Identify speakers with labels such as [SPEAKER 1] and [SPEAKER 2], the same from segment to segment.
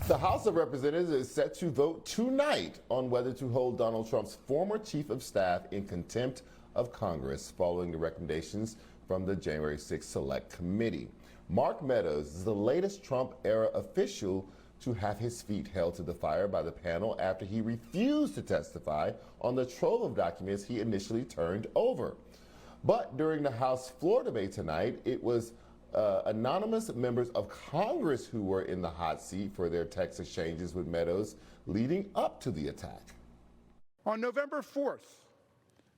[SPEAKER 1] The House of Representatives is set to vote tonight on whether to hold Donald Trump's former chief of staff in contempt of Congress following the recommendations from the January 6th Select Committee. Mark Meadows is the latest Trump-era official to have his feet held to the fire by the panel after he refused to testify on the trove of documents he initially turned over. But during the House floor debate tonight, it was anonymous members of Congress who were in the hot seat for their text exchanges with Meadows leading up to the attack.
[SPEAKER 2] On November 4th,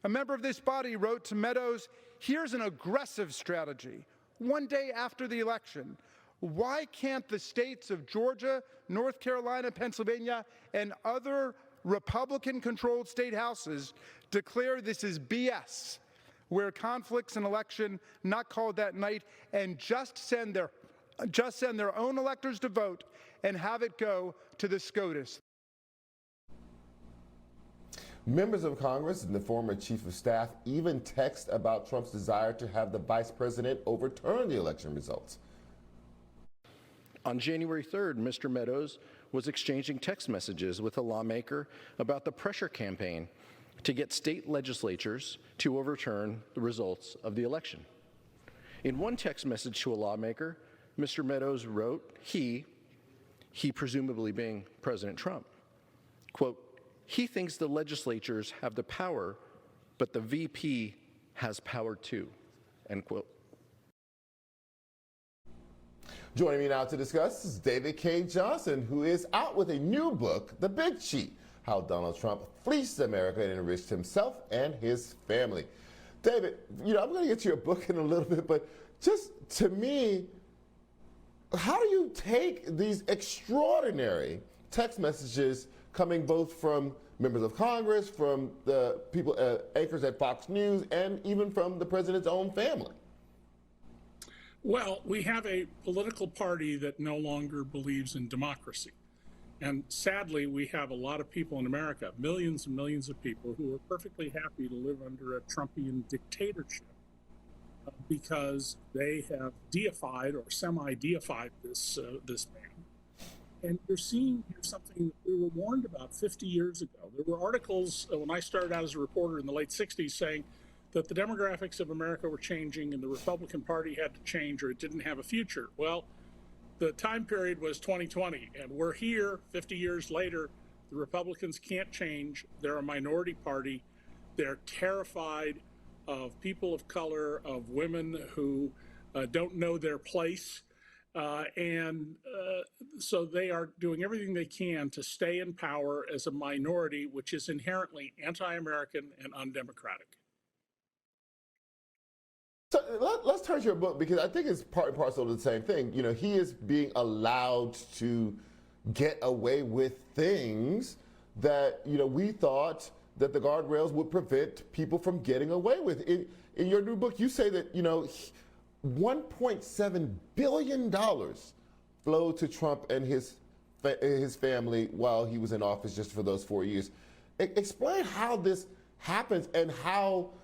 [SPEAKER 2] a member of this body wrote to Meadows, "Here's an aggressive strategy. One day after the election, why can't the states of Georgia, North Carolina, Pennsylvania, and other Republican-controlled state houses declare this is BS, where conflicts in election not called that night, and just send their own electors to vote and have it go to the SCOTUS."
[SPEAKER 1] Members of Congress and the former chief of staff even text about Trump's desire to have the vice president overturn the election results.
[SPEAKER 3] On January 3rd, Mr. Meadows was exchanging text messages with a lawmaker about the pressure campaign to get state legislatures to overturn the results of the election. In one text message to a lawmaker, Mr. Meadows wrote, he presumably being President Trump, quote, "He thinks the legislatures have the power, but the VP has power too," end quote.
[SPEAKER 1] Joining me now to discuss is David Cay Johnston, who is out with a new book, The Big Cheat: How Donald Trump Fleeced America and Enriched Himself and His Family. David, I'm going to get to your book in a little bit, but just to me, how do you take these extraordinary text messages coming both from members of Congress, from the people, anchors at Fox News, and even from the president's own family?
[SPEAKER 4] Well, we have a political party that no longer believes in democracy. And sadly, we have a lot of people in America, millions and millions of people, who are perfectly happy to live under a Trumpian dictatorship because they have deified or semi-deified this man. And you're seeing here something that we were warned about 50 years ago. There were articles when I started out as a reporter in the late 60s saying that the demographics of America were changing and the Republican Party had to change or it didn't have a future. Well, the time period was 2020, and we're here 50 years later. The Republicans can't change. They're a minority party. They're terrified of people of color, of women who don't know their place. So they are doing everything they can to stay in power as a minority, which is inherently anti-American and undemocratic.
[SPEAKER 1] So let's turn to your book, because I think it's part and parcel of the same thing. He is being allowed to get away with things that, we thought that the guardrails would prevent people from getting away with. In your new book, you say that, $1.7 billion flowed to Trump and his family while he was in office just for those 4 years. Explain how this happens and how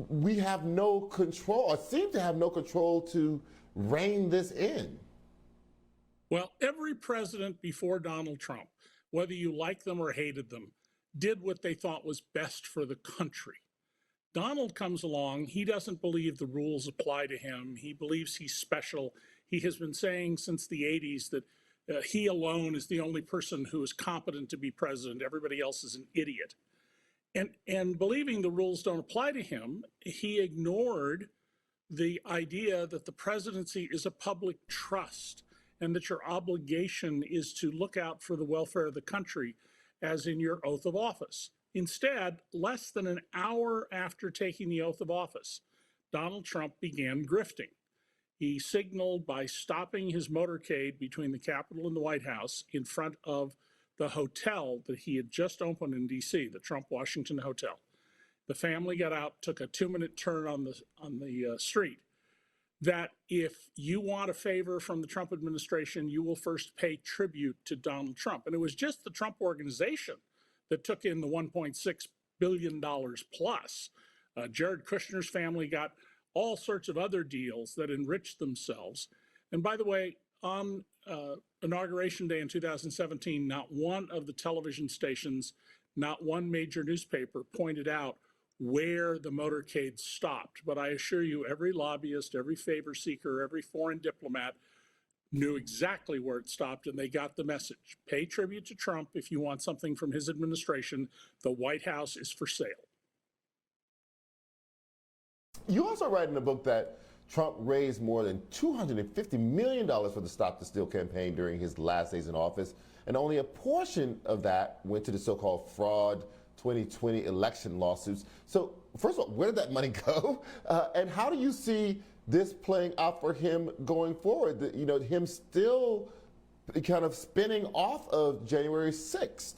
[SPEAKER 1] we have no control, or seem to have no control, to rein this in.
[SPEAKER 4] Well, every president before Donald Trump, whether you liked them or hated them, did what they thought was best for the country. Donald comes along. He doesn't believe the rules apply to him. He believes he's special. He has been saying since the 80s that he alone is the only person who is competent to be president. Everybody else is an idiot. And believing the rules don't apply to him, he ignored the idea that the presidency is a public trust and that your obligation is to look out for the welfare of the country, as in your oath of office. Instead, less than an hour after taking the oath of office, Donald Trump began grifting. He signaled by stopping his motorcade between the Capitol and the White House in front of the hotel that he had just opened in D.C., the Trump Washington Hotel. The family got out, took a 2-minute turn on the street, that if you want a favor from the Trump administration, you will first pay tribute to Donald Trump. And it was just the Trump organization that took in the $1.6 billion plus. Jared Kushner's family got all sorts of other deals that enriched themselves. And by the way, on Inauguration Day in 2017, not one of the television stations, not one major newspaper pointed out where the motorcade stopped. But I assure you, every lobbyist, every favor seeker, every foreign diplomat knew exactly where it stopped, and they got the message. Pay tribute to Trump if you want something from his administration. The White House is for sale.
[SPEAKER 1] You also write in the book that Trump raised more than $250 million for the Stop the Steal campaign during his last days in office, and only a portion of that went to the so-called fraud 2020 election lawsuits. So first of all, where did that money go? And how do you see this playing out for him going forward? Him still kind of spinning off of January 6th.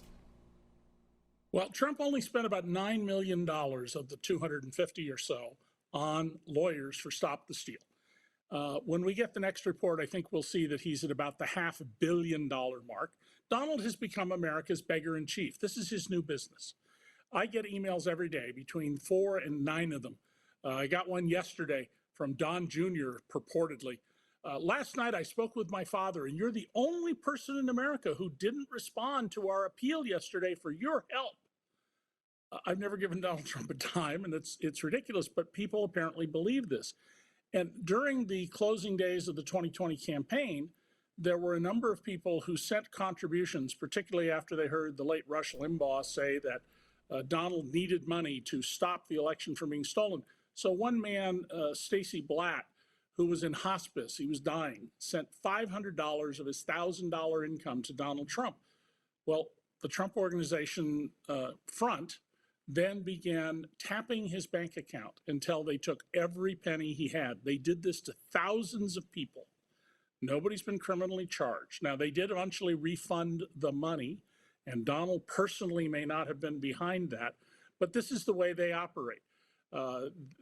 [SPEAKER 4] Well, Trump only spent about $9 million of the 250 or so on lawyers for Stop the Steal. When we get the next report, I think we'll see that he's at about the $500 million mark. Donald has become America's beggar in chief. This is his new business. I get emails every day, between 4 and 9 of them. I got one yesterday from Don Jr., purportedly. Last night I spoke with my father, and you're the only person in America who didn't respond to our appeal yesterday for your help. I've never given Donald Trump a dime, and it's ridiculous, but people apparently believe this. And during the closing days of the 2020 campaign, there were a number of people who sent contributions, particularly after they heard the late Rush Limbaugh say that Donald needed money to stop the election from being stolen. So one man, Stacy Blatt, who was in hospice, he was dying, sent $500 of his $1,000 income to Donald Trump. Well, the Trump Organization front then began tapping his bank account until they took every penny he had. They did this to thousands of people. Nobody's been criminally charged. Now, they did eventually refund the money, and Donald personally may not have been behind that, but this is the way they operate.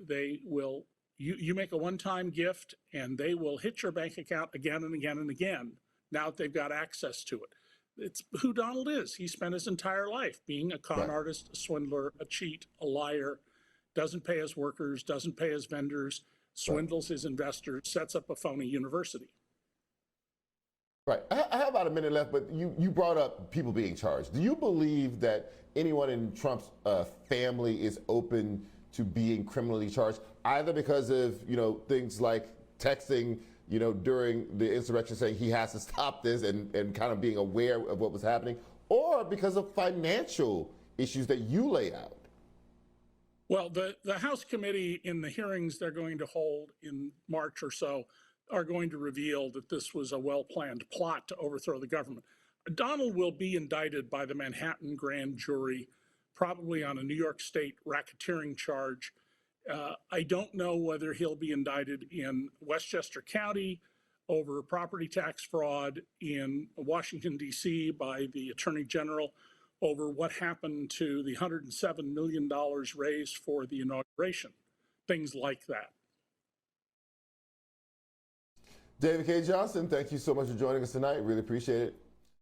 [SPEAKER 4] They will, you make a one-time gift, and they will hit your bank account again and again and again, now that they've got access to it. It's who Donald is. He spent his entire life being a con artist, a swindler, a cheat, a liar, doesn't pay his workers, doesn't pay his vendors, swindles his investors, sets up a phony university.
[SPEAKER 1] Right. I have about a minute left, but you brought up people being charged. Do you believe that anyone in Trump's family is open to being criminally charged, either because of, things like texting, during the insurrection saying he has to stop this and kind of being aware of what was happening, or because of financial issues that you lay out?
[SPEAKER 4] Well, the House committee in the hearings they're going to hold in March or so are going to reveal that this was a well-planned plot to overthrow the government. Donald will be indicted by the Manhattan grand jury, probably on a New York State racketeering charge. I don't know whether he'll be indicted in Westchester County over property tax fraud, in Washington, D.C. by the Attorney General over what happened to the $107 million raised for the inauguration, things like that.
[SPEAKER 1] David Cay Johnston, thank you so much for joining us tonight. Really appreciate it.